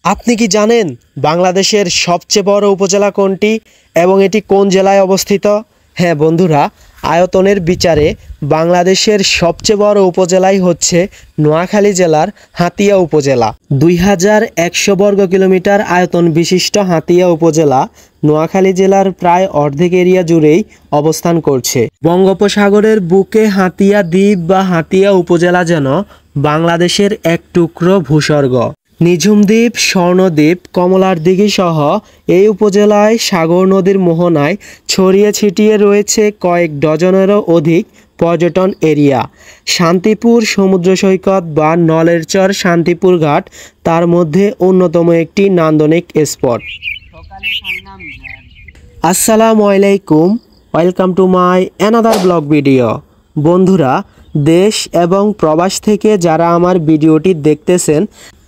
আপনি কি জানেন বাংলাদেশের সবচেয়ে বড় উপজেলা কোনটি এবং এটি কোন জেলায় অবস্থিত? হ্যাঁ বন্ধুরা, আয়তনের বিচারে বাংলাদেশের সবচেয়ে বড় উপজেলাই হচ্ছে নোয়াখালী জেলার হাতিয়া উপজেলা। 2100 বর্গ কিলোমিটার আয়তন বিশিষ্ট হাতিয়া উপজেলা নোয়াখালী জেলার প্রায় অর্ধেক এরিয়া জুড়েই অবস্থান করছে। বঙ্গোপসাগরের বুকে হাতিয়া দ্বীপ বা হাতিয়া উপজেলা যেন বাংলাদেশের এক টুকরো ভূস্বর্গ। নিঝুম দ্বীপ, স্বর্ণদ্বীপ, কমলার দিঘি সহ এই উপজেলায় সাগর নদীর মোহনায় ছড়িয়ে ছিটিয়ে রয়েছে কয়েক ডজনেরও অধিক পর্যটন এরিয়া। শান্তিপুর সমুদ্র সৈকত বা নলেরচর শান্তিপুর ঘাট তার মধ্যে অন্যতম একটি নান্দনিক স্পট। আসসালামু আলাইকুম, welcome to my another blog video. বন্ধুরা, দেশ এবং প্রবাস থেকে যারা আমার ভিডিওটি দেখতেছেন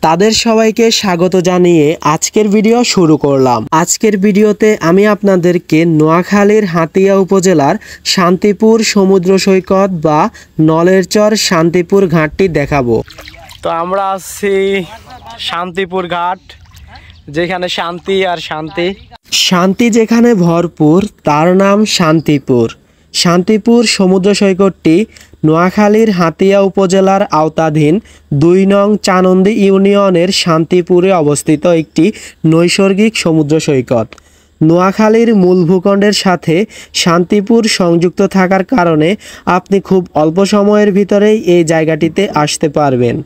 তাদের সবাইকে স্বাগত জানিয়ে আজকের ভিডিও শুরু করলাম। আজকের ভিডিওতে আমি আপনাদেরকে নোয়াখালীর হাতিয়া উপজেলার শান্তিপুর সমুদ্র সৈকত বা নলেরচর শান্তিপুর ঘাটটি দেখাবো। তো আমরা আছি শান্তিপুর ঘাট, যেখানে শান্তি আর শান্তি। শান্তি যেখানে ভরপুর তার নাম শান্তিপুর। শান্তিপুর সমুদ্র সৈকতটি নোয়াখালীর হাতিয়া উপজেলার আওতাধীন ২ নং চানন্দী ইউনিয়নের শান্তিপুরে অবস্থিত একটি নৈসর্গিক সমুদ্র সৈকত। নোয়াখালীর মূল ভূখণ্ডের সাথে শান্তিপুর সংযুক্ত থাকার কারণে আপনি খুব অল্প সময়ের ভিতরেই এই জায়গাটিতে আসতে পারবেন।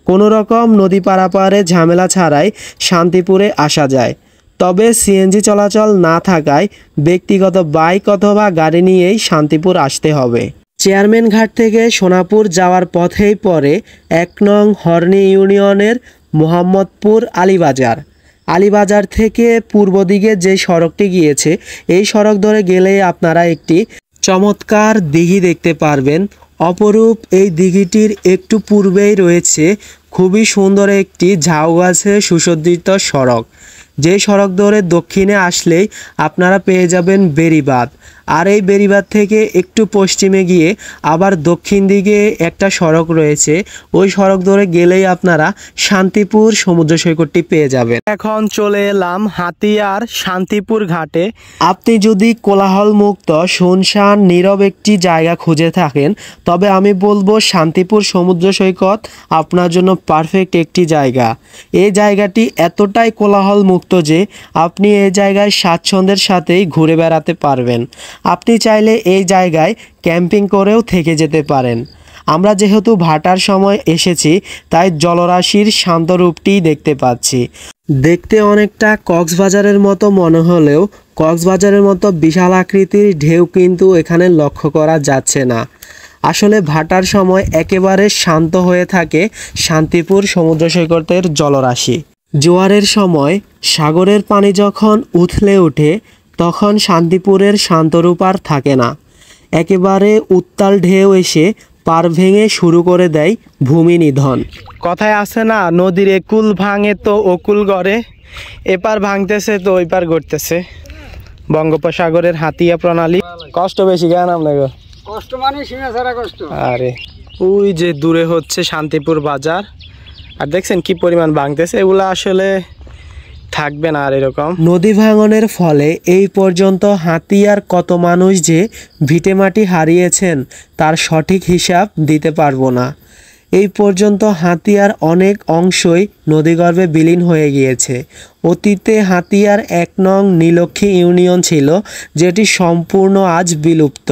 কোনো রকম নদী পারাপারে ঝামেলা ছাড়াই শান্তিপুরে আসা যায়। তবে সিএনজি চলাচল না থাকায় ব্যক্তিগত বাইক অথবা গাড়ি নিয়েই শান্তিপুর আসতে হবে। চেয়ারম্যান ঘাট থেকে সোনাপুর যাওয়ার পথেই পড়ে ১ নং হর্নি ইউনিয়নের মোহাম্মদপুর আলীবাজার। আলীবাজার থেকে পূর্ব দিকে যে সড়কটি গিয়েছে এই সড়ক ধরে গেলেই আপনারা একটি চমৎকার দিঘি দেখতে পারবেন। অপরূপ এই দিঘিটির একটু পূর্বেই রয়েছে খুবই সুন্দর একটি ঝাউ গাছে সুসজ্জিত সড়ক। যে সড়ক ধরে দক্ষিণে আসলেই আপনারা পেয়ে যাবেন বেড়িবাঁধ। আর এই বেড়িবাঁধ থেকে একটু পশ্চিমে গিয়ে আবার দক্ষিণ দিকে একটা সড়ক রয়েছে, ওই সড়ক ধরে গেলেই আপনারা শান্তিপুর সমুদ্র সৈকতটি পেয়ে যাবেন। এখন চলে এলাম হাতিয়ার শান্তিপুর ঘাটে। আপনি যদি কোলাহল মুক্ত শুনশান নীরব একটি জায়গা খুঁজে থাকেন তবে আমি বলবো শান্তিপুর সমুদ্র সৈকত আপনার জন্য পারফেক্ট একটি জায়গা। এই জায়গাটি এতটাই কোলাহল মুক্ত যে আপনি এই জায়গায় স্বাচ্ছন্দ্যের সাথেই ঘুরে বেড়াতে পারবেন। আপনি চাইলে এই জায়গায় ক্যাম্পিং করেও থেকে যেতে পারেন। আমরা যেহেতু ভাটার সময় এসেছি তাই জলরাশির শান্ত রূপটি দেখতে পাচ্ছি। দেখতে অনেকটা কক্সবাজারের মতো মনে হলেও কক্সবাজারের মতো বিশাল আকৃতির ঢেউ কিন্তু এখানে লক্ষ্য করা যাচ্ছে না। আসলে ভাটার সময় একেবারে শান্ত হয়ে থাকে শান্তিপুর সমুদ্র সৈকতের জলরাশি। জোয়ারের সময় সাগরের পানি যখন উথলে ওঠে তখন শান্তিপুরের শান্তরূপ আর থাকে না। একেবারে উত্তাল ঢেউ এসে পার ভেঙে শুরু করে দেয় ভূমি নিধন। কথায় আছে না, নদীর একুল ভাঙে তো অকুল গড়ে। এপার ভাঙতেছে তো ওই পার গড়তেছে। বঙ্গোপসাগরের হাতিয়া প্রণালী। কষ্ট বেশি জ্ঞান আপনাকে? কষ্ট মানে সীমা ছাড়া কষ্ট। আরে ওই যে দূরে হচ্ছে শান্তিপুর বাজার, আর দেখছেন কি পরিমাণ ভাঙতেছে। এগুলো আসলে থাকবে না আর এরকম। নদী ভাঙনের ফলে এই পর্যন্ত হাতিয়ার কত মানুষ যে ভিটেমাটি হারিয়েছেন তার সঠিক হিসাব দিতে পারবো না। এই পর্যন্ত হাতিয়ার অনেক অংশই নদীগর্ভে বিলীন হয়ে গিয়েছে। অতীতে হাতিয়ার ১ নং নীলক্ষী ইউনিয়ন ছিল, যেটি সম্পূর্ণ আজ বিলুপ্ত।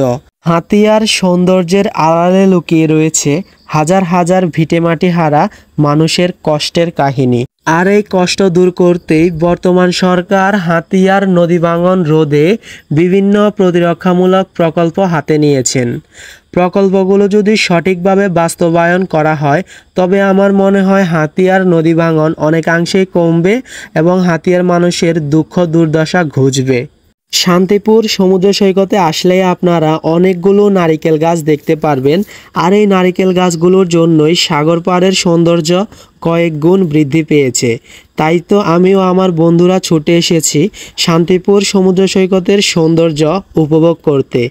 হাতিয়ার সৌন্দর্যের আড়ালে লুকিয়ে রয়েছে হাজার হাজার ভিটেমাটি হারা মানুষের কষ্টের কাহিনী। আর এই কষ্ট দূর করতেই বর্তমান সরকার হাতিয়ার নদী ভাঙন রোধে বিভিন্ন প্রতিরক্ষামূলক প্রকল্প হাতে নিয়েছেন। প্রকল্পগুলো যদি সঠিকভাবে বাস্তবায়ন করা হয় তবে আমার মনে হয় হাতিয়ার নদী ভাঙন অনেকাংশেই কমবে এবং হাতিয়ার মানুষের দুঃখ দুর্দশা ঘুচবে। শান্তিপুর সমুদ্র সৈকতে আসলে আপনারা অনেকগুলো নারিকেল গাছ দেখতে পারবেন। আর এই নারিকেল গাছগুলোর জন্যই সাগর পাড়ের সৌন্দর্য কয়েক গুণ বৃদ্ধি পেয়েছে। তাই তো আমিও আমার বন্ধুরা ছুটে এসেছি শান্তিপুর সমুদ্র সৈকতের সৌন্দর্য উপভোগ করতে।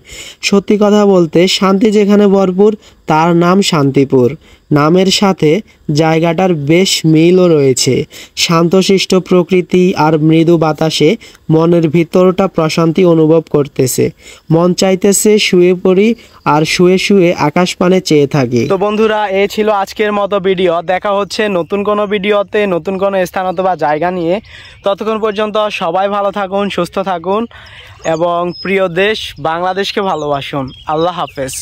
সত্যি কথা বলতে শান্তি যেখানে ভরপুর তার নাম শান্তিপুর। নামের সাথে জায়গাটার বেশ মিলও রয়েছে। শান্তশিষ্ট প্রকৃতি আর মৃদু বাতাসে মনের ভিতরটা প্রশান্তি অনুভব করতেছে। মন চাইতেছে শুয়ে পড়ি আর শুয়ে শুয়ে আকাশ পানে চেয়ে থাকি। তো বন্ধুরা, এই ছিল আজকের মতো ভিডিও। দেখা হচ্ছে নতুন কোনো ভিডিওতে, নতুন কোনো স্থান অথবা জায়গা নিয়ে। ততক্ষণ পর্যন্ত সবাই ভালো থাকুন, সুস্থ থাকুন এবং প্রিয় দেশ বাংলাদেশকে ভালোবাসুন। আল্লাহ হাফেজ।